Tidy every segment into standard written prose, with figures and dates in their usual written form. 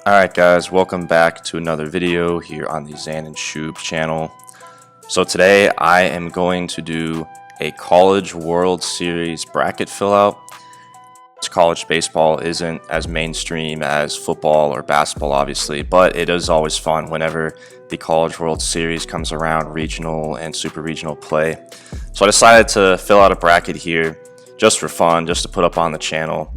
Alright guys, welcome back to another video here on the Zan and Shub channel. So today I am going to do a College World Series bracket fill out. College baseball isn't as mainstream as football or basketball obviously, but it is always fun whenever the College World Series comes around, regional and super regional play. So I decided to fill out a bracket here just for fun, just to put up on the channel.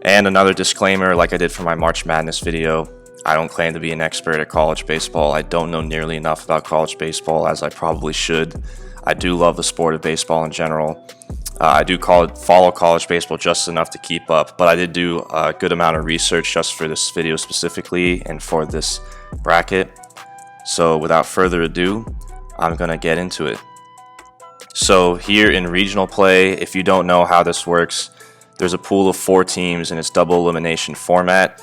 And another disclaimer, like I did for my March Madness video, I don't claim to be an expert at college baseball. I don't know nearly enough about college baseball as I probably should. I do love the sport of baseball in general. I do follow college baseball just enough to keep up, but I did do a good amount of research just for this video specifically and for this bracket. So without further ado, I'm going to get into it. So here in regional play, if you don't know how this works, there's a pool of 4 teams and it's double elimination format,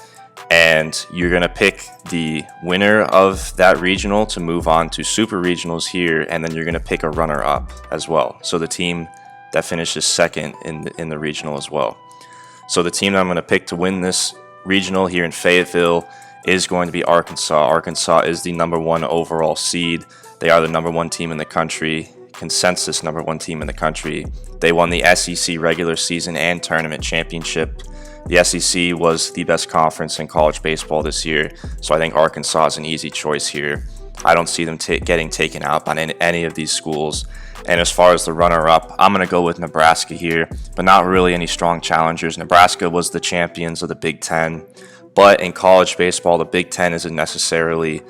and you're going to pick the winner of that regional to move on to super regionals here, and then you're going to pick a runner up as well. So the team that finishes second in the regional as well. So the team that I'm going to pick to win this regional here in Fayetteville is going to be Arkansas. Arkansas is the #1 overall seed. They are the #1 team in the country, consensus #1 team in the country. They won the SEC regular season and tournament championship. The SEC was the best conference in college baseball this year, so I think Arkansas is an easy choice here. I don't see them getting taken out by any of these schools. And as far as the runner-up, I'm going to go with Nebraska here, but not really any strong challengers. Nebraska was the champions of the Big Ten, but in college baseball, the Big Ten isn't necessarily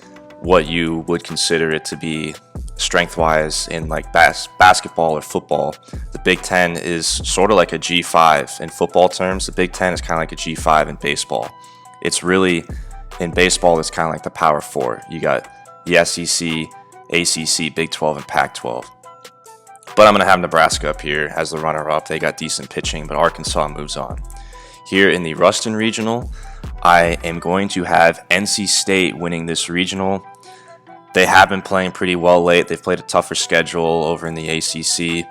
what you would consider it to be strength-wise in like basketball or football. The Big Ten is sort of like a G5 in football terms. The Big Ten is kind of like a G5 in baseball. It's really, in baseball, it's kind of like the Power 4. You got the SEC, ACC, Big 12, and Pac-12. But I'm going to have Nebraska up here as the runner-up. They got decent pitching, but Arkansas moves on. Here in the Ruston Regional, I am going to have NC State winning this regional. They have been playing pretty well late. They've played a tougher schedule over in the ACC.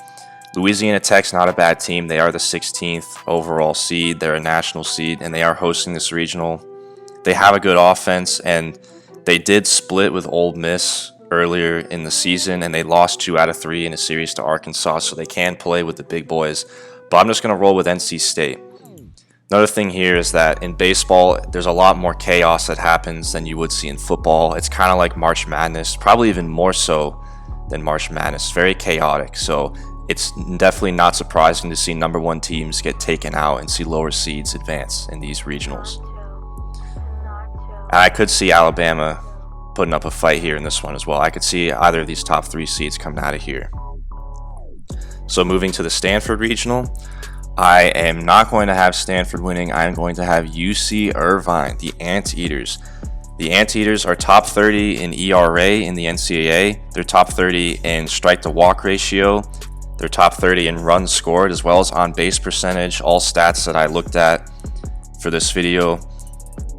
Louisiana Tech's not a bad team. They are the 16th overall seed. They're a national seed, and they are hosting this regional. They have a good offense, and they did split with Ole Miss earlier in the season, and they lost 2 out of 3 in a series to Arkansas, so they can play with the big boys. But I'm just going to roll with NC State. Another thing here is that in baseball, there's a lot more chaos that happens than you would see in football. It's kind of like March Madness, probably even more so than March Madness. It's very chaotic, so it's definitely not surprising to see #1 teams get taken out and see lower seeds advance in these regionals. And I could see Alabama putting up a fight here in this one as well. I could see either of these top 3 seeds coming out of here. So moving to the Stanford Regional, I am not going to have Stanford winning. I am going to have UC Irvine, the Anteaters. The Anteaters are top 30 in ERA in the NCAA. They're top 30 in strike-to-walk ratio. They're top 30 in runs scored, as well as on-base percentage, all stats that I looked at for this video.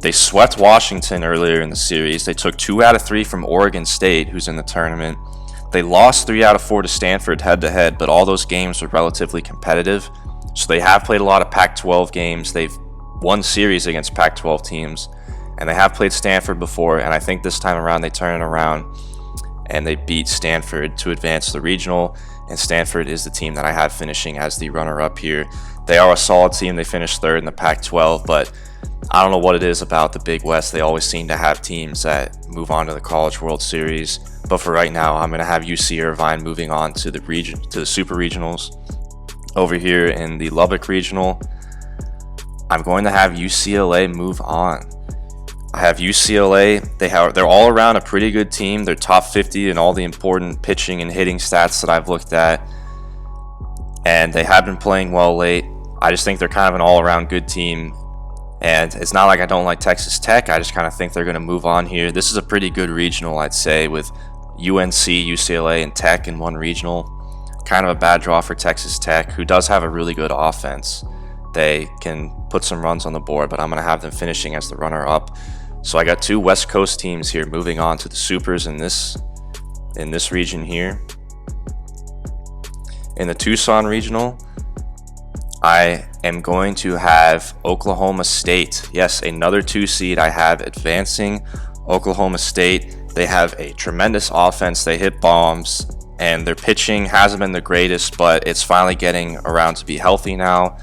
They swept Washington earlier in the series. They took 2 out of 3 from Oregon State, who's in the tournament. They lost 3 out of 4 to Stanford head-to-head, but all those games were relatively competitive. So they have played a lot of Pac-12 games. They've won series against Pac-12 teams, and they have played Stanford before, and I think this time around they turn it around and they beat Stanford to advance to the regional, and Stanford is the team that I have finishing as the runner-up here. They are a solid team. They finished 3rd in the Pac-12, but I don't know what it is about the Big West. They always seem to have teams that move on to the College World Series, but for right now, I'm going to have UC Irvine moving on to the super regionals. Over here in the Lubbock Regional, I'm going to have UCLA move on. I have UCLA. They're all around a pretty good team. They're top 50 in all the important pitching and hitting stats that I've looked at, and they have been playing well late. I just think they're kind of an all-around good team, and it's not like I don't like Texas Tech. I just kind of think they're going to move on here. This is a pretty good regional, I'd say, with UNC, UCLA, and Tech in one regional. Kind of a bad draw for Texas Tech, who does have a really good offense. They can put some runs on the board, but I'm going to have them finishing as the runner-up. So I got 2 West Coast teams here moving on to the supers in this region here. In the Tucson Regional, I am going to have Oklahoma State. Yes, another 2 seed I have advancing. Oklahoma State, they have a tremendous offense. They hit bombs, and their pitching hasn't been the greatest, but it's finally getting around to be healthy now.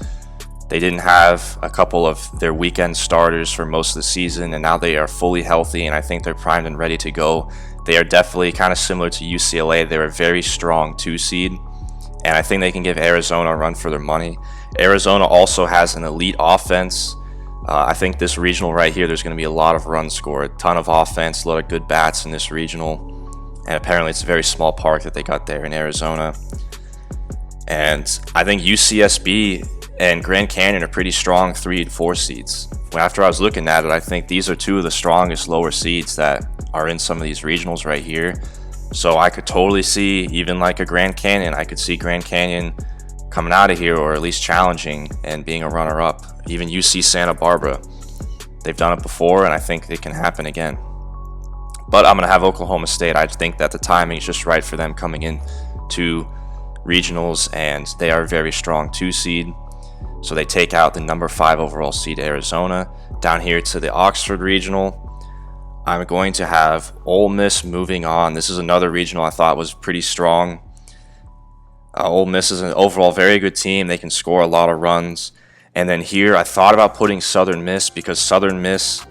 They didn't have a couple of their weekend starters for most of the season, and now they are fully healthy, and I think they're primed and ready to go. They are definitely kind of similar to UCLA. They're a very strong 2 seed, and I think they can give Arizona a run for their money. Arizona also has an elite offense. I think this regional right here, there's going to be a lot of runs scored, a ton of offense, a lot of good bats in this regional, and apparently it's a very small park that they got there in Arizona. And I think UCSB and Grand Canyon are pretty strong 3 and 4 seeds. After I was looking at it, I think these are 2 of the strongest lower seeds that are in some of these regionals right here. So I could totally see, even like a Grand Canyon, I could see Grand Canyon coming out of here, or at least challenging and being a runner-up. Even UC Santa Barbara, they've done it before, and I think it can happen again. But I'm going to have Oklahoma State. I think that the timing is just right for them coming in to regionals, and they are a very strong 2 seed. So they take out the number 5 overall seed Arizona. Down here to the Oxford Regional, I'm going to have Ole Miss moving on. This is another regional I thought was pretty strong. Ole Miss is an overall very good team. They can score a lot of runs. And then here I thought about putting Southern Miss, because Southern Miss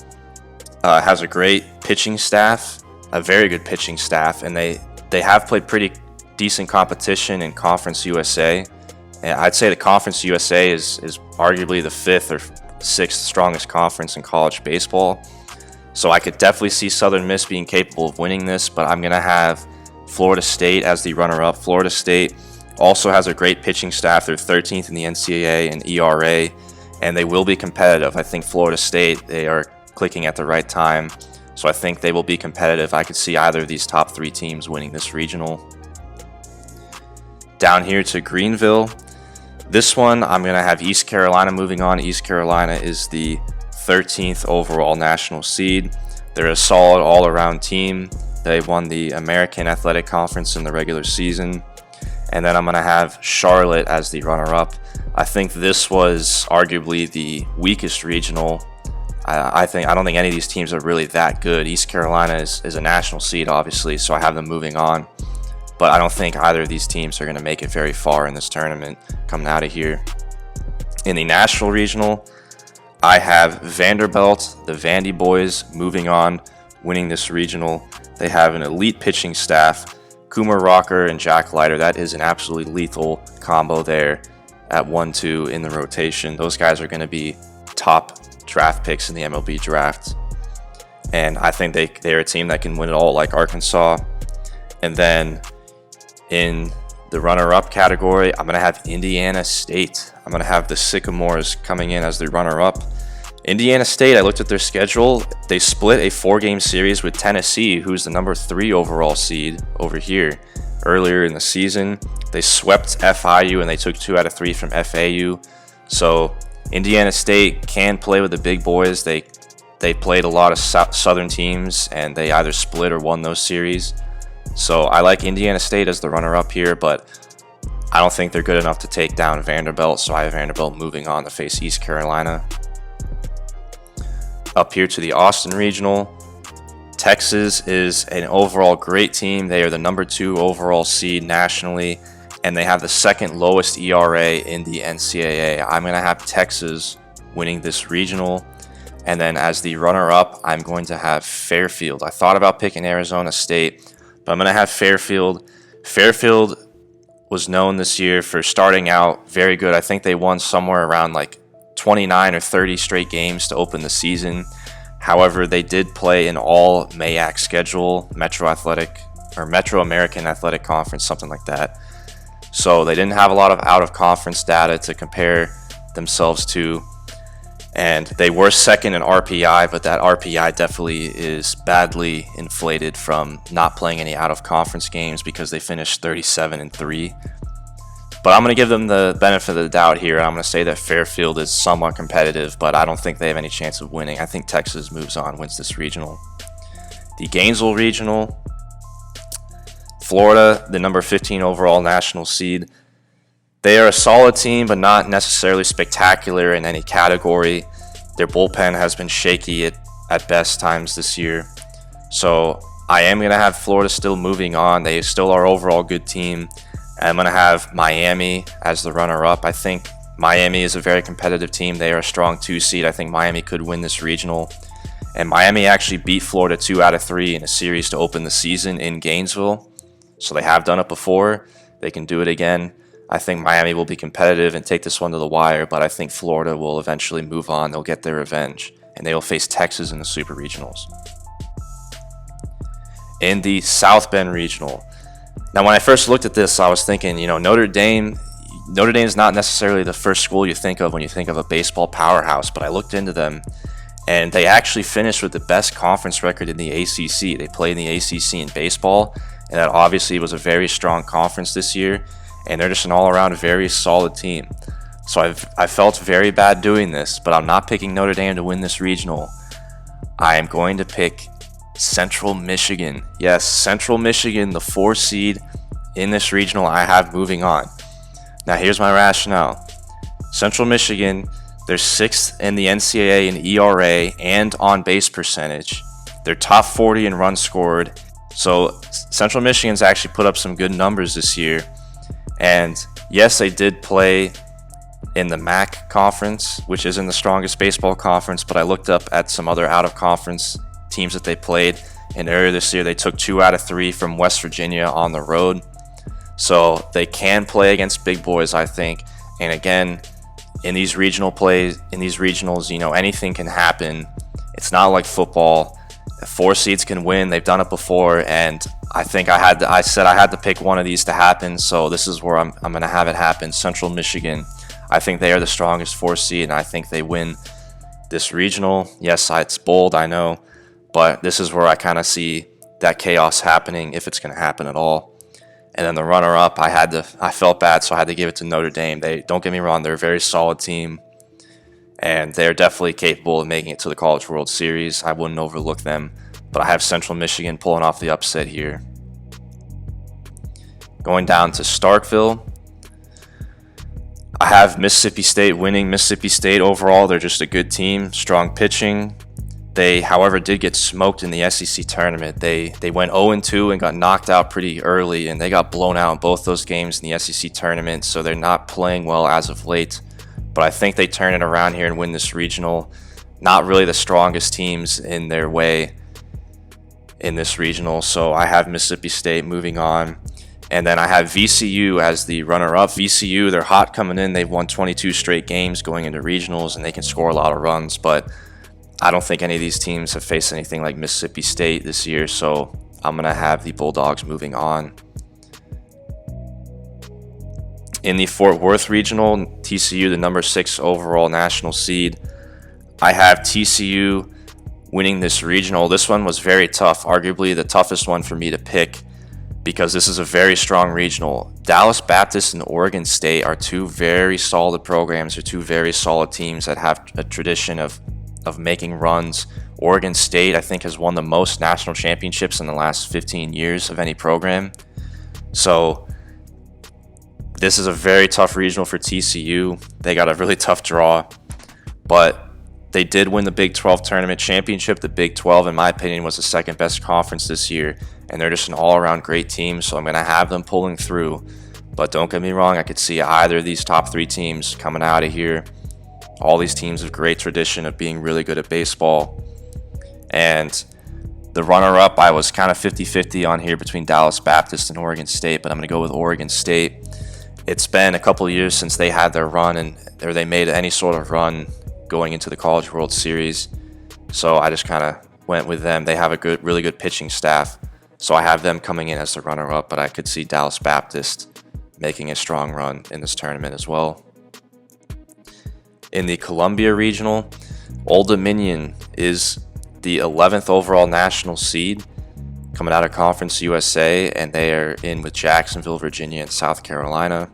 has a great pitching staff, a very good pitching staff, and they have played pretty decent competition in Conference USA. And I'd say the Conference USA is arguably the 5th or 6th strongest conference in college baseball. So I could definitely see Southern Miss being capable of winning this, but I'm going to have Florida State as the runner-up. Florida State also has a great pitching staff. They're 13th in the NCAA and ERA, and they will be competitive. I think Florida State, they are clicking at the right time, so I think they will be competitive. I could see either of these top 3 teams winning this regional. Down here to Greenville, this one I'm going to have East Carolina moving on. East Carolina is the 13th overall national seed. They're a solid all-around team. They won the American Athletic Conference in the regular season. And then I'm going to have Charlotte as the runner-up. I think this was arguably the weakest regional. I don't think any of these teams are really that good. East Carolina is a national seed, obviously, so I have them moving on. But I don't think either of these teams are going to make it very far in this tournament coming out of here. In the National Regional, I have Vanderbilt, the Vandy boys, moving on, winning this regional. They have an elite pitching staff. Kumar Rocker and Jack Leiter, that is an absolutely lethal combo there at 1-2 in the rotation. Those guys are going to be top draft picks in the MLB draft. And I think they're a team that can win it all, like Arkansas. And then in the runner-up category, I'm going to have Indiana State. I'm going to have the Sycamores coming in as the runner-up. Indiana State, I looked at their schedule. They split a 4-game series with Tennessee, who's the number 3 overall seed over here. Earlier in the season, they swept FIU and they took 2 out of 3 from FAU. So Indiana State can play with the big boys. They played a lot of Southern teams, and they either split or won those series. So I like Indiana State as the runner-up here, but I don't think they're good enough to take down Vanderbilt, so I have Vanderbilt moving on to face East Carolina. Up here to the Austin Regional, Texas is an overall great team. They are the number 2 overall seed nationally, and they have the 2nd lowest ERA in the NCAA. I'm going to have Texas winning this regional. And then as the runner-up, I'm going to have Fairfield. I thought about picking Arizona State, but I'm going to have Fairfield. Fairfield was known this year for starting out very good. I think they won somewhere around like 29 or 30 straight games to open the season. However, they did play an all MAAC schedule, Metro American Athletic Conference, something like that. So they didn't have a lot of out-of-conference data to compare themselves to. And they were 2nd in RPI, but that RPI definitely is badly inflated from not playing any out-of-conference games because they finished 37-3. But I'm going to give them the benefit of the doubt here, and I'm going to say that Fairfield is somewhat competitive, but I don't think they have any chance of winning. I think Texas moves on, wins this regional. The Gainesville Regional, Florida, the number 15 overall national seed. They are a solid team, but not necessarily spectacular in any category. Their bullpen has been shaky at best times this year. So I am going to have Florida still moving on. They still are overall good team. I'm going to have Miami as the runner-up. I think Miami is a very competitive team. They are a strong 2 seed. I think Miami could win this regional. And Miami actually beat Florida 2 out of 3 in a series to open the season in Gainesville. So they have done it before. They can do it again. I think Miami will be competitive and take this one to the wire, but I think Florida will eventually move on. They'll get their revenge, and they will face Texas in the Super Regionals. In the South Bend Regional. Now, when I first looked at this, I was thinking, Notre Dame is not necessarily the first school you think of when you think of a baseball powerhouse, but I looked into them, and they actually finished with the best conference record in the ACC. They played in the ACC in baseball, and that obviously was a very strong conference this year, and they're just an all-around very solid team. So I felt very bad doing this, but I'm not picking Notre Dame to win this regional. I am going to pick Central Michigan. Yes, Central Michigan, the 4 seed in this regional, I have moving on. Now, here's my rationale. Central Michigan, they're 6th in the NCAA in ERA and on-base percentage. They're top 40 in runs scored. So Central Michigan's actually put up some good numbers this year. And yes, they did play in the MAC conference, which isn't the strongest baseball conference, but I looked up at some other out-of-conference teams that they played. And earlier this year, they took 2 out of 3 from West Virginia on the road. So they can play against big boys, I think. And again, in these regional plays, in these regionals, anything can happen. It's not like football. 4 seeds can win. They've done it before, and I think I said I had to pick one of these to happen. So this is where I'm going to have it happen. Central Michigan. I think they are the strongest 4 seed, and I think they win this regional. Yes, it's bold, I know, but this is where I kind of see that chaos happening, if it's going to happen at all. And then the runner-up, I felt bad, so I had to give it to Notre Dame. Don't get me wrong, they're a very solid team, and they're definitely capable of making it to the College World Series. I wouldn't overlook them, but I have Central Michigan pulling off the upset here. Going down to Starkville, I have Mississippi State winning. Mississippi State overall, they're just a good team, strong pitching. They, however, did get smoked in the SEC tournament. They went 0-2 and got knocked out pretty early, and they got blown out in both those games in the SEC tournament, so they're not playing well as of late. But I think they turn it around here and win this regional. Not really the strongest teams in their way in this regional, so I have Mississippi State moving on. And then I have VCU as the runner-up. VCU, they're hot coming in. They've won 22 straight games going into regionals, and they can score a lot of runs, but I don't think any of these teams have faced anything like Mississippi State this year, so I'm going to have the Bulldogs moving on. In the Fort Worth Regional, TCU, the number 6 overall national seed, I have TCU winning this regional. This one was very tough, arguably the toughest one for me to pick, because this is a very strong regional. Dallas Baptist and Oregon State are 2 very solid programs, or 2 very solid teams that have a tradition of making runs. Oregon State, I think, has won the most national championships in the last 15 years of any program. So this is a very tough regional for TCU. They got a really tough draw, but they did win the Big 12 tournament championship. The Big 12, in my opinion, was the second best conference this year, and they're just an all-around great team, so I'm going to have them pulling through. But don't get me wrong, I could see either of these top 3 teams coming out of here. All these teams have great tradition of being really good at baseball. And the runner-up, I was kind of 50-50 on here between Dallas Baptist and Oregon State, but I'm going to go with Oregon State. It's been a couple of years since they had their run, or they made any sort of run going into the College World Series. So I just kind of went with them. They have a really good pitching staff. So I have them coming in as the runner-up, but I could see Dallas Baptist making a strong run in this tournament as well. In the Columbia Regional, Old Dominion is the 11th overall national seed coming out of Conference USA, and they are in with Jacksonville, Virginia, and South Carolina.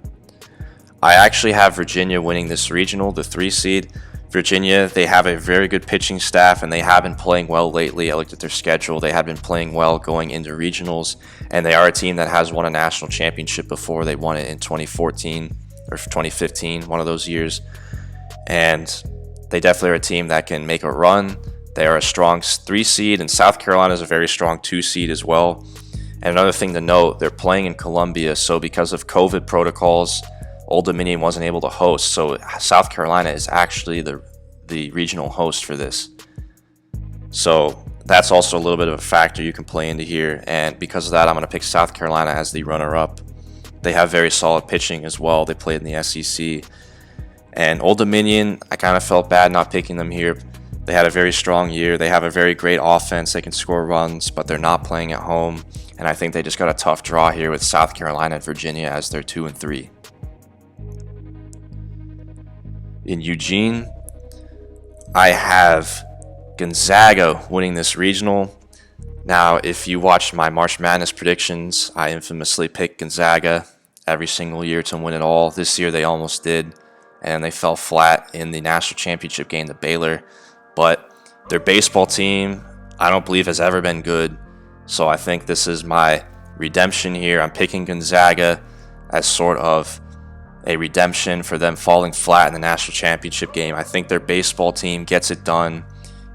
I actually have Virginia winning this regional, the 3 seed. Virginia, they have a very good pitching staff, and they have been playing well lately. I looked at their schedule. They have been playing well going into regionals, and they are a team that has won a national championship before. They won it in 2014, or 2015, one of those years. And they definitely are a team that can make a run. They are a strong 3 seed, and South Carolina is a very strong 2 seed as well. And another thing to note, they're playing in Columbia, so because of COVID protocols, Old Dominion wasn't able to host. So South Carolina is actually the regional host for this. So that's also a little bit of a factor you can play into here. And because of that, I'm going to pick South Carolina as the runner-up. They have very solid pitching as well. They played in the SEC. And Old Dominion, I kind of felt bad not picking them here. They had a very strong year. They have a very great offense. They can score runs, but they're not playing at home. And I think they just got a tough draw here with South Carolina and Virginia as their 2 and 3. In Eugene, I have Gonzaga winning this regional. Now, if you watched my March Madness predictions, I infamously picked Gonzaga every single year to win it all. This year they almost did, and they fell flat in the national championship game to Baylor. But their baseball team, I don't believe has ever been good. So I think this is my redemption here. I'm picking Gonzaga as sort of a redemption for them falling flat in the national championship game. I think their baseball team gets it done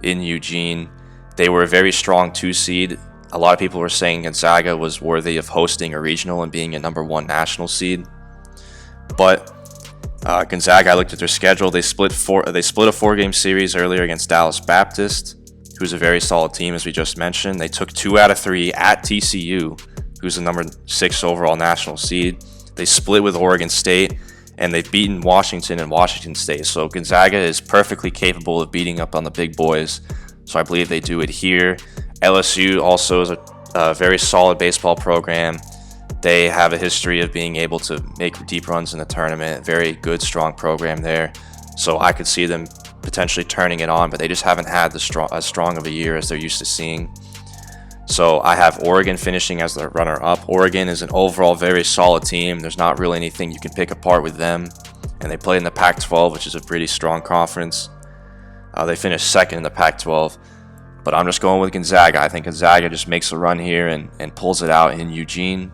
in Eugene. They were a very strong 2 seed. A lot of people were saying Gonzaga was worthy of hosting a regional and being a number 1 national seed. But Gonzaga, I looked at their schedule. They split a 4-game series earlier against Dallas Baptist, who's a very solid team, as we just mentioned. They took 2 out of 3 at TCU, who's the number 6 overall national seed. They split with Oregon State, and they've beaten Washington and Washington State. So Gonzaga is perfectly capable of beating up on the big boys. So I believe they do it here. LSU also is a very solid baseball program. They have a history of being able to make deep runs in the tournament. Very good, strong program there. So I could see them potentially turning it on, but they just haven't had as strong of a year as they're used to seeing. So I have Oregon finishing as the runner-up. Oregon is an overall very solid team. There's not really anything you can pick apart with them. And they play in the Pac-12, which is a pretty strong conference. They finished second in the Pac-12. But I'm just going with Gonzaga. I think Gonzaga just makes a run here and pulls it out in Eugene.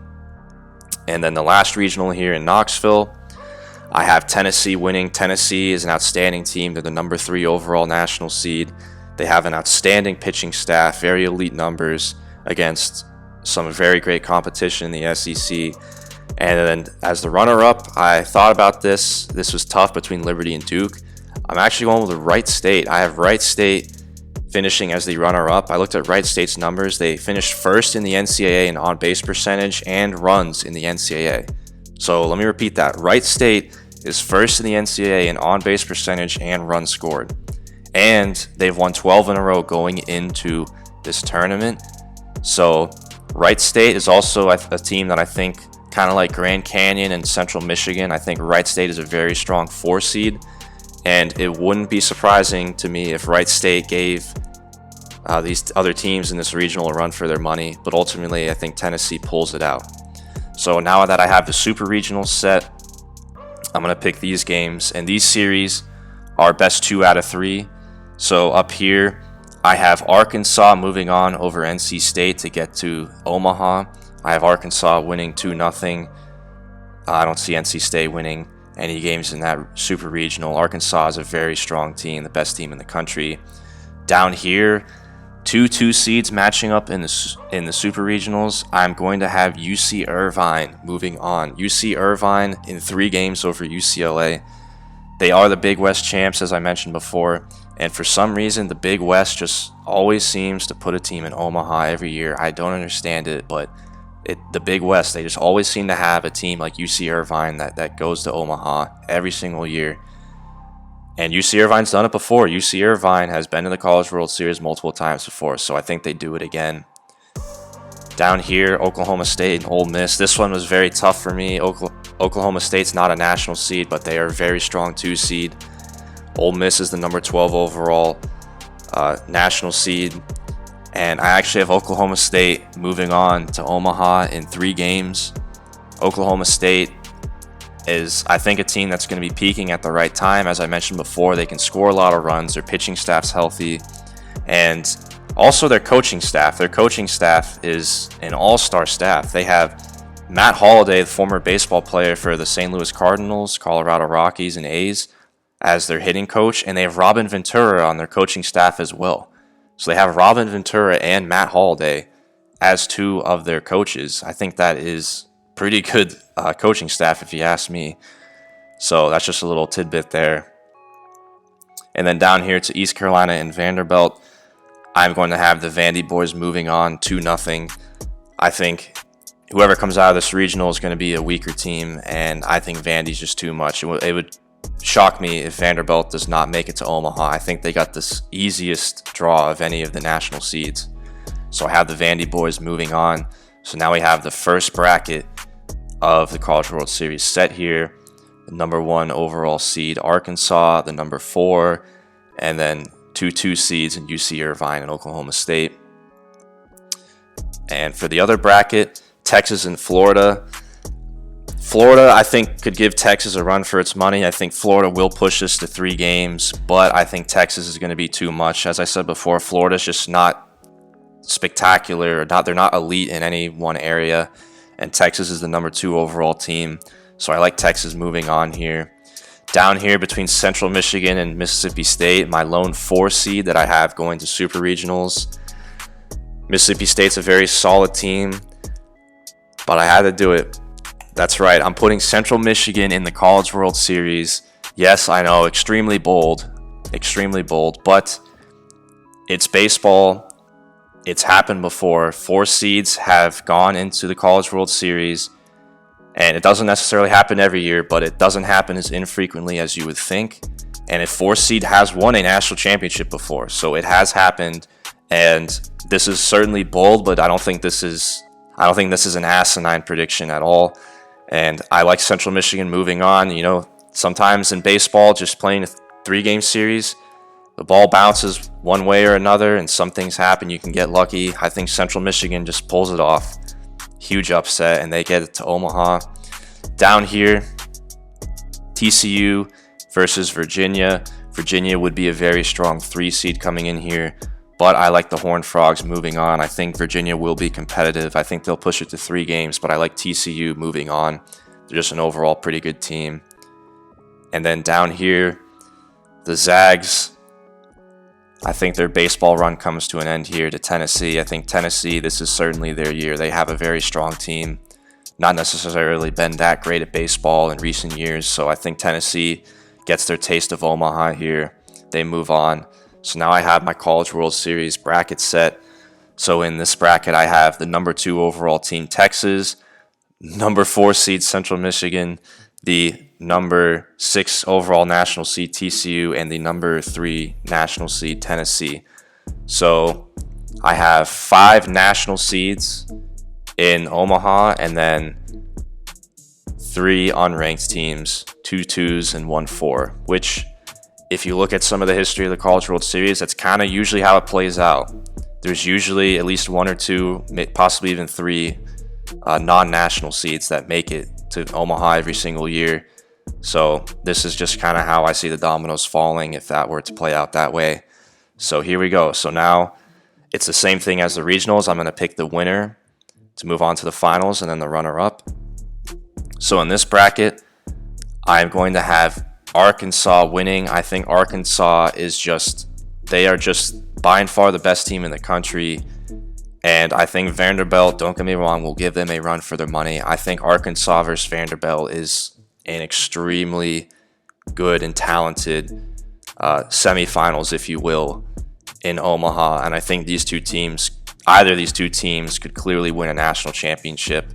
And then the last regional here in Knoxville, I have Tennessee winning. Tennessee is an outstanding team. They're the number 3 overall national seed. They have an outstanding pitching staff, very elite numbers against some very great competition in the SEC. And then as the runner-up, I thought about this. This was tough between Liberty and Duke. I'm actually going with Wright State. I have Wright State finishing as the runner-up. I looked at Wright State's numbers. They finished first in the NCAA in on-base percentage and runs in the NCAA. So let me repeat that. Wright State is first in the NCAA in on-base percentage and runs scored. And they've won 12 in a row going into this tournament. So Wright State is also a team that I think, kind of like Grand Canyon and Central Michigan, I think Wright State is a very strong 4 seed. And it wouldn't be surprising to me if Wright State gave these other teams in this regional a run for their money. But ultimately, I think Tennessee pulls it out. So now that I have the Super Regionals set, I'm going to pick these games. And these series are best 2 out of 3. So up here, I have Arkansas moving on over NC State to get to Omaha. I have Arkansas winning 2-0. I don't see NC State winning any games in that Super Regional. Arkansas is a very strong team, the best team in the country. Down here, 2 seeds matching up in the Super Regionals. I'm going to have UC Irvine moving on. UC Irvine in 3 games over UCLA. They are the Big West champs, as I mentioned before. And for some reason, the Big West just always seems to put a team in Omaha every year. I don't understand it, but the Big West, they just always seem to have a team like UC Irvine that goes to Omaha every single year. And UC Irvine's done it before. UC Irvine has been to the College World Series multiple times before, so I think they do it again. Down here, Oklahoma State and Ole Miss. This one was very tough for me. Oklahoma State's not a national seed, but they are a very strong 2 seed. Ole Miss is the number 12 overall national seed. And I actually have Oklahoma State moving on to Omaha in 3 games. Oklahoma State is, I think, a team that's going to be peaking at the right time. As I mentioned before, they can score a lot of runs. Their pitching staff's healthy. And also their coaching staff. Their coaching staff is an all-star staff. They have Matt Holliday, the former baseball player for the St. Louis Cardinals, Colorado Rockies, and A's, as their hitting coach, and they have Robin Ventura on their coaching staff as well. So they have Robin Ventura and Matt Holliday as two of their coaches. I think that is pretty good coaching staff, if you ask me. So that's just a little tidbit there. And then down here to East Carolina and Vanderbilt, I'm going to have the Vandy boys moving on 2-0. I think whoever comes out of this regional is going to be a weaker team, and I think Vandy's just too much. It would shock me if Vanderbilt does not make it to Omaha. I think they got this easiest draw of any of the national seeds. So I have the Vandy boys moving on. So now we have the first bracket of the College World Series set here. The number 1 overall seed, Arkansas, the number 4, and then 2 seeds in UC Irvine and Oklahoma State. And for the other bracket, Texas and Florida. Florida, I think, could give Texas a run for its money. I think Florida will push this to 3 games, but I think Texas is going to be too much. As I said before, Florida's just not spectacular, or they're not elite in any one area, and Texas is the number 2 overall team. So I like Texas moving on here. Down here between Central Michigan and Mississippi State, my lone 4 seed that I have going to Super Regionals. Mississippi State's a very solid team, but I had to do it. That's right, I'm putting Central Michigan in the College World Series. Yes, I know, extremely bold, but it's baseball. It's happened before. 4 seeds have gone into the College World Series. And it doesn't necessarily happen every year, but it doesn't happen as infrequently as you would think. And a 4 seed has won a national championship before, so it has happened. And this is certainly bold, but I don't think this is an asinine prediction at all. And I like Central Michigan moving on. You know, sometimes in baseball, just playing a 3-game series, the ball bounces one way or another, and some things happen. You can get lucky. I think Central Michigan just pulls it off. Huge upset, and they get it to Omaha. Down here, TCU versus Virginia. Virginia would be a very strong 3 seed coming in here, but I like the Horned Frogs moving on. I think Virginia will be competitive. I think they'll push it to 3 games, but I like TCU moving on. They're just an overall pretty good team. And then down here, the Zags. I think their baseball run comes to an end here to Tennessee. I think Tennessee, this is certainly their year. They have a very strong team. Not necessarily been that great at baseball in recent years, so I think Tennessee gets their taste of Omaha here. They move on. So now I have my College World Series bracket set. So in this bracket, I have the number 2 overall team, Texas, number 4 seed, Central Michigan, the number 6 overall national seed, TCU, and the number 3 national seed, Tennessee. So I have 5 national seeds in Omaha, and then 3 unranked teams, 2 2s and 1 4, which, if you look at some of the history of the College World Series, that's kind of usually how it plays out. There's usually at least 1 or 2, possibly even 3 non-national seeds that make it to Omaha every single year. So this is just kind of how I see the dominoes falling if that were to play out that way. So here we go. So now it's the same thing as the regionals. I'm going to pick the winner to move on to the finals, and then the runner-up. So in this bracket, I'm going to have Arkansas winning. I think Arkansas they are just by and far the best team in the country. And I think Vanderbilt, don't get me wrong, will give them a run for their money. I think Arkansas versus Vanderbilt is an extremely good and talented semifinals, if you will, in Omaha. And I think either of these two teams could clearly win a national championship.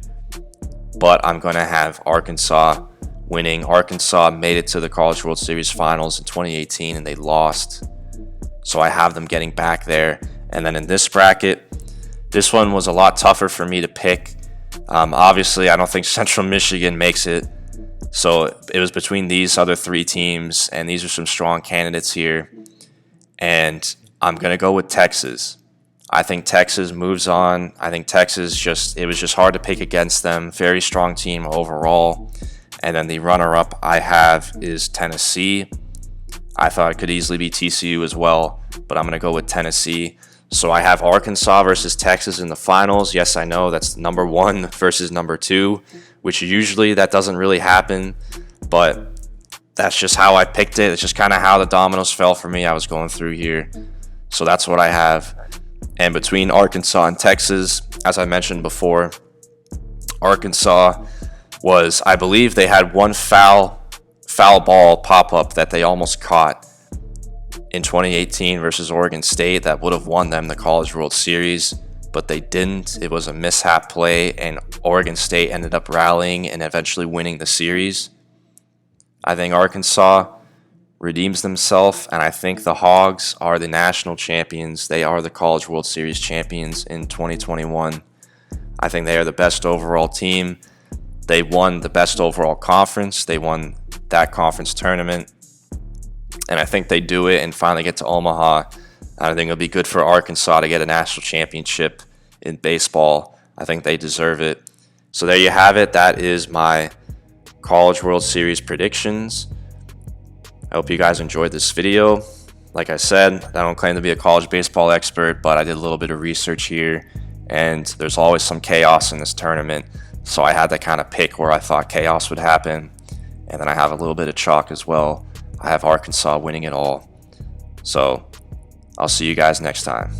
But I'm going to have Arkansas winning. Arkansas made it to the College World Series finals in 2018, and they lost. So I have them getting back there. And then in this bracket, this one was a lot tougher for me to pick. Obviously, I don't think Central Michigan makes it. So it was between these other 3 teams, and these are some strong candidates here. And I'm going to go with Texas. I think Texas moves on. I think Texas it was just hard to pick against them. Very strong team overall. And then the runner-up I have is Tennessee. I thought it could easily be TCU as well, but I'm going to go with Tennessee. So I have Arkansas versus Texas in the finals. Yes, I know that's number 1 versus number 2, which usually that doesn't really happen, but that's just how I picked it. It's just kind of how the dominoes fell for me. I was going through here. So that's what I have. And between Arkansas and Texas, as I mentioned before, Arkansas was, I believe they had one foul ball pop-up that they almost caught in 2018 versus Oregon State that would have won them the College World Series, but they didn't. It was a mishap play, and Oregon State ended up rallying and eventually winning the series. I think Arkansas redeems themselves, and I think the Hogs are the national champions. They are the College World Series champions in 2021. I think they are the best overall team. They won the best overall conference. They won that conference tournament. And I think they do it and finally get to Omaha. I think it'll be good for Arkansas to get a national championship in baseball. I think they deserve it. So there you have it. That is my College World Series predictions. I hope you guys enjoyed this video. Like I said, I don't claim to be a college baseball expert, but I did a little bit of research here, and there's always some chaos in this tournament. So I had to kind of pick where I thought chaos would happen. And then I have a little bit of chalk as well. I have Arkansas winning it all. So I'll see you guys next time.